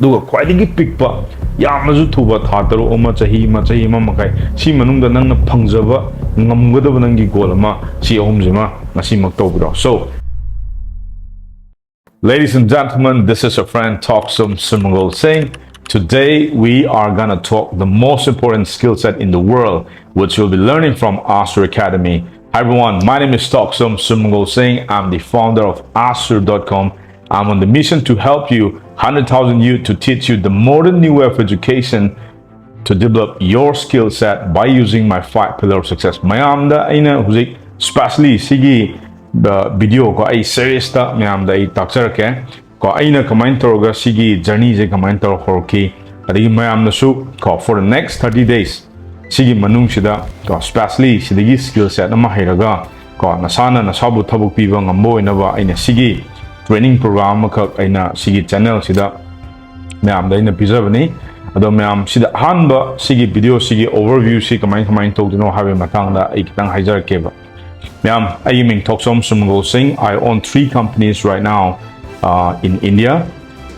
duga khwaidagi pikpa yamaju thuba tha taru oma chahi ma makai si manungda nangna phangjaba ngamgadaba nangi goal ama si ahumjima ngasi mak tawbiro. So ladies and gentlemen, this is a friend Thokchom Surmangol saying, today we are gonna talk the most important skill set in the world, which you'll be learning from Asksur Academy. Hi everyone, my name is Thokchom Surmangol saying, I'm the founder of Asksur.com. I'm on the mission to help you 100,000 youth to teach you the modern new way of education to develop your skill set by using my 5 pillars of success. Mayamda aina huzik especially sigi the video ko ai series ta mayamda ai taksar ke ko aina comment toroga sigi journey je comment tor horki adigi mayamna su ko for the next 30 days sigi manung sida ko especially sidigi skill set na mahiraga ko nasana nasabu thabuk piba ngambo inaba aina sigi training program ka aina sigi channel sida mayam da ina pizabani ado mayam sida hanba sigi video sigi overview si comment to no have matang da ai kitang hijar keba mayam ai ming Thokchom Surmangol Singh. I own 3 companies right now in India.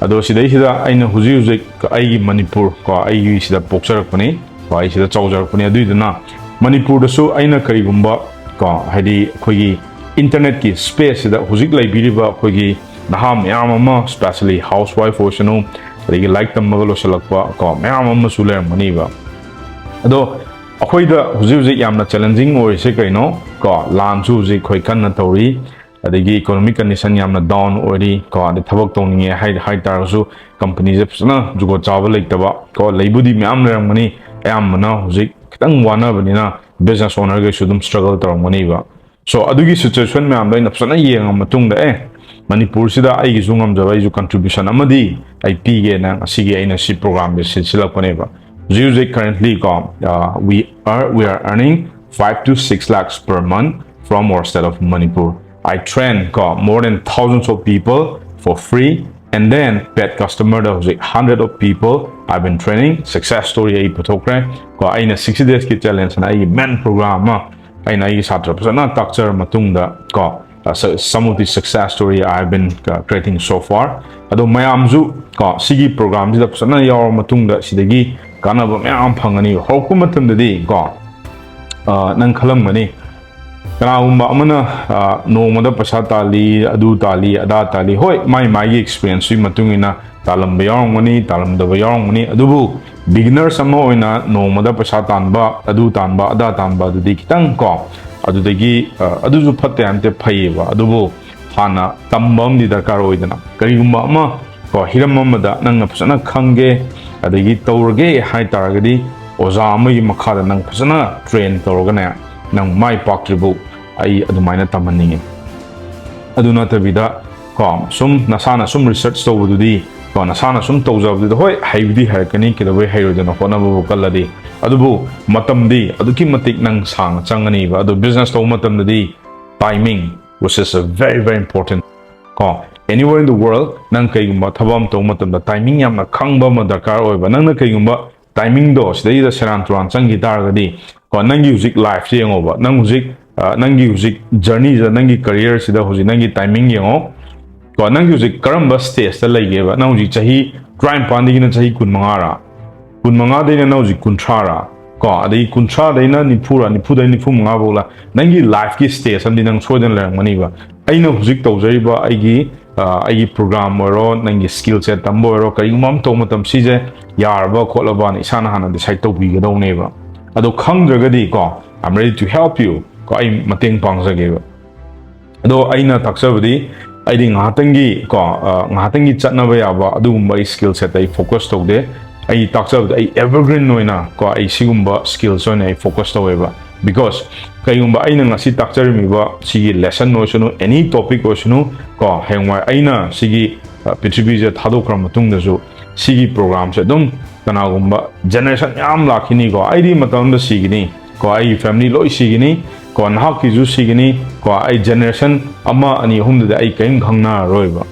Ado sida aina huzi ai Manipur ko ai sida pokchar pani ko ai sida chawjar pani adu dina Manipur da su aina karigumba ko hadi khogi internet ki space da huzik lai biriba khogi naham yamama especially housewife oshanu rigi like tam magalo salakwa ko yamama suler maniba ado akhoi da huzik yamna challenging oi se kaino ko lan chu ji khoi kan na tori adigi economic condition yamna down ori ko de thabak tongni hai tar su company je psna jugo chawal lektaba ko leibudi myam lermani yamna huzik kitang wana banina business owner ge shudum struggle tor maniba. So adugi situation me amda ina psana yenga matungda Manipur sida ai gi jungam jawa ju contribution amadi ai pige na asigi aina si program be silsila koneba music currently we are earning 5 to 6 lakhs per month from our state of Manipur. I train more than thousands of people for free, and then paid customer da was hundred of people I've been training. Success story ai patokre ko aina 60 days ki challenge na ai men program aina ai satra pasana takchar matungda ko some of the success story I've been creating so far. Ado mayamju ko sigi program da pasana yaw matungda sidagi kanaba mayam phangani hoku matamdadi ko nang khalam mani kana umba amana no mada pasa tali adu tali ada tali hoi my experience matungina talam bayong mani talam da bayong mani adubu beginner sama oina no mada pasa tanba adu tanba ada tanba dudi kitang ko adudagi aduju phatte ante phaiba adubu hana tambam di darkar oidana karigumba ama ko hiram amada nang phasana khange adagi tawrge hai taragadi oza amagi makhada nang phasana train tawrgana nang mai paktribu ai adumaina tamaninge aduna tabida ko sum nasana sum research tawdudi ko nasana sum tawjabdu hoi haibdi harakani kidawe hairojana honabu kalladi adubu matamdi aduki matik nang sang changani ba adu business to matamdi timing, which is a very important ko anywhere in the world nang kaigumba thabam to matamda timing yamna khangba ma darkar oiba nang na kaigumba timing do sidai da seran turan changi dargadi ko nangi music life yengoba nang music nangi music journey ja nangi career sida hoji nangi timing yengo ko nangi music karamba stage ta laigeba nang music chahi prime pandigi na chahi kun mangara kun manga de na uji kuntrara ko adai kuntra de na nipura nipuda nifu manga bola nangi life ki stage amdi nang soden lerang mani ba aina hujik tawjai ba aigi program oro nangi skill set tambo oro kai mam to matam sije yarba kholaba ni sana hana decide to bi gadau ne ba ado khangdragadi ko I'm ready to help you ko ai mateng pangsage ba ado aina taksabadi aiding ngatangi ko ngatangi chatnaba yaba adu mai skill set ai focus to de ai takchab ai evergreen noina ko ai sigumba skills on ai focus taweba because kayumba aina ngasi takchar mi ba sigi lesson no sunu any topic o sunu ko hengwa aina sigi pithribi je thadokram matung da jo sigi program se dum kana gumba generation yam lakhini ko ai ri matam da sigini ko ai family loi sigini ko na ki ju sigini ko ai generation ama ani hum da ai kaim khangna roiba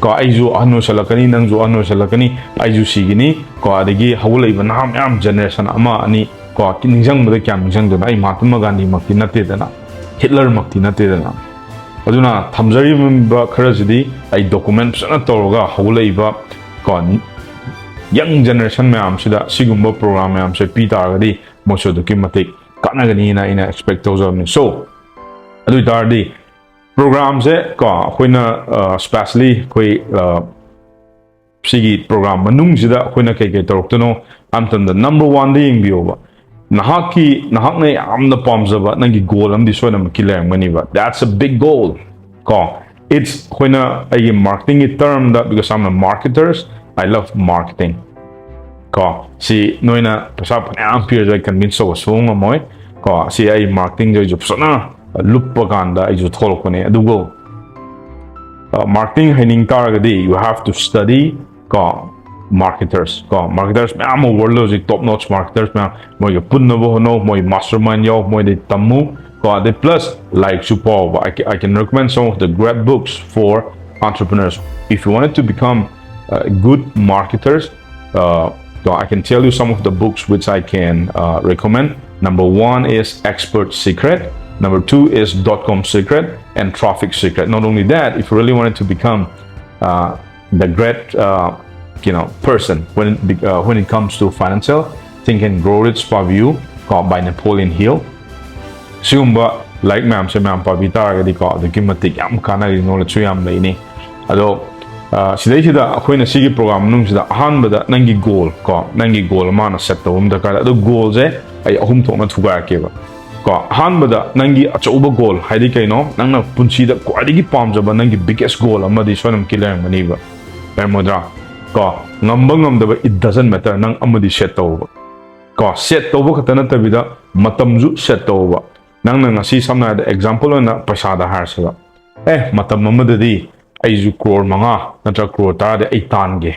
ko aiju anu salakani nang ju anu salakani aiju sigini ko adagi hawlai banam yam generation ama ani ko kinjang mada kyam jang dona ai Mahatma Gandhi makti nate dana Hitler makti nate dana aduna thamjari ba kharajidi ai document sana toroga hawlai ba ko young generation mayam sida sigumba program mayam se pi taragadi moso duki matik kanagani na ina expect tawjam so adu tardi program se ka khoina specially koi sigi program manung sida khoina ke toroktono amtam the number 1 ding bioba nahakne amna pamjaba nangi goal am di soina makilem maniba that's a big goal ka it's khoina ai marketing term that because I'm a marketers I love marketing ka si noina pasa am peer I convince so songa moy ka si ai marketing jo jopsona lupa ganda ai jo tholokone adugo marketing hening taragadi you have to study ka marketers ma'am world logic top notch marketers ma'am moy punna bo no moy mastermind yo moy de tamu ka de plus like super I can recommend some of the great books for entrepreneurs if you wanted to become good marketers so I can tell you some of the books which I can recommend. Number 1 is Expert Secret. Number 2 is Thokchom Secret and Traffic Secret. Not only that, if you really wanted to become the great person when it comes to financial, Think and Grow Rich Paview by Napoleon Hill. Sumba like ma'am say ma'am pavita agadi ko the gimatik yam kana knowledge yam leini ado sidai akoina sigi program nung sida ahanbada nangi goal mana set tawum da kala ado goal je ai ahum thokna thuga ke ba ko ahanbada nangi achoba goal haidi kaino nangna punchi da kwadigi pamjaba nangi biggest goal amadi sonam kilang mani ba permodra ko ngambang da it doesn't matter nang amadi set tawba ko set tawba khatana tabida matamju set tawba nang ngasi samna da example na paisa da har sa matam mamadadi aiju crore manga natra crore ta de ai tange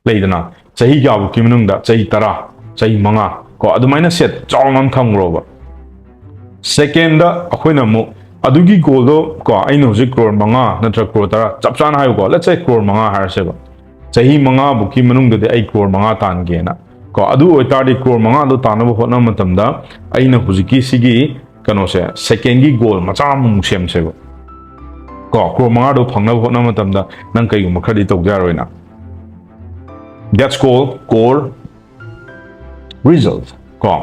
leidana chahi ga bu kimunung da chahi tara chahi manga ko adumaina set chawngam khangroba second da akoina mu adugi goal do ko aino ji crore manga natra crore tara chapchan hayo ko let's say crore manga har seba chahi manga bu kimunung de ai crore manga tange na ko adu oitadi crore manga do tanaba hotna matamda aina hujiki sigi kano se second gi goal macha mu sem seba ko crore manga do phangna hotna matamda nang kai gum khadi tok jaroina that's called core result ko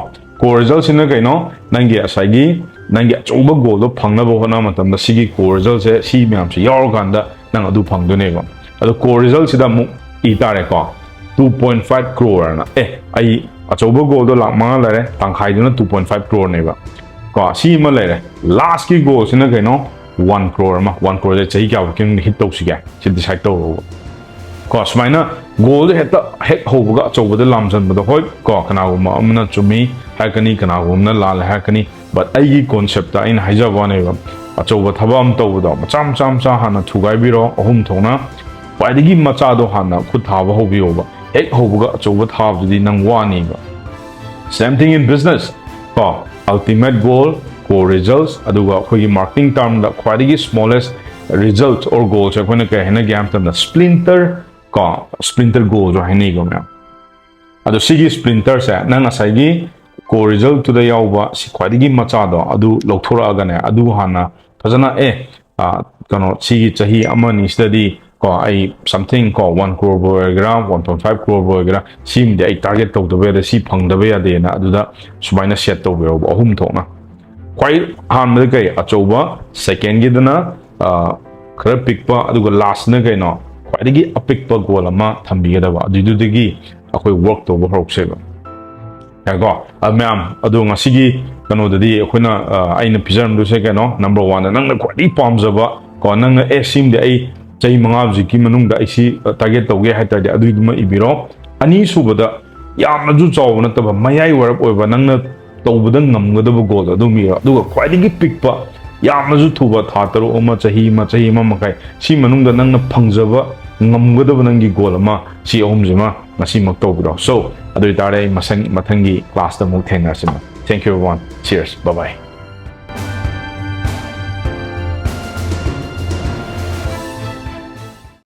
core result sina kaino nangi asagi nangi achoba goal do phangna hotna matamda sigi core result se si myam se yaw ganda nang adu phangdone ba adu core result sida mu itare ko 2.5 crore na ai achoba goal do lakma lare tangkhai duna 2.5 crore ne ba ko si ma lare last ki goal sina kaino 1 crore ma 1 crore je chahi kya kin hit to si ga si decide to ko smaina goal de het hobuga choba de lamjan ba hoi ko kana ma amna chumi hakani kana umna lal hakani but ai gi concept ta in haija bane ba achoba thabam to da macham cha hana thugai biro ahum thona paidigi macha do hana khut thaba hobiyo ba hek hobuga achoba thab di nang wani ba same thing in business ko ultimate goal core results aduga khoi marketing term da khwadigi smallest result or goal che khona ka hena gyam tam da splinter goal jo hene go na adu sigi splinter sa nang asagi core result to the yawba si khwadigi macha do adu lokthora ga ne adu hana fazana kano sigi chahi amani study ko ai something ko 1 crore boygra 1.5 crore boygra sim de ai target to the way si phang da ya de na adu da subaina set to be ahum thona kwai han me kai achoba second gi dana khara pikpa aduga last na kai no kwai gi apikpa goal ama thambi ga ba adu gi akoi work to horok se ba ya go ma'am adu ngasi gi kano dadi akoina aina pizam do se kai no number 1 nang na kwai pamjaba ko nang sim de ai chai manga jiki manung da isi target to ge haita de adu ma ibiro ani subada yamna ju chaw na taba mayai warap oiba nang na tawbada ngamgadaba goal adu mi adu khwaidigi pikpa yamna ju thuba tha taru oma chahi ma makai si manung da nang na phangjaba ngamgadaba nangi goal ma si ahum jima ngasi mak tawbro so adu tare masangi class da mu thenga sima thank you everyone cheers bye bye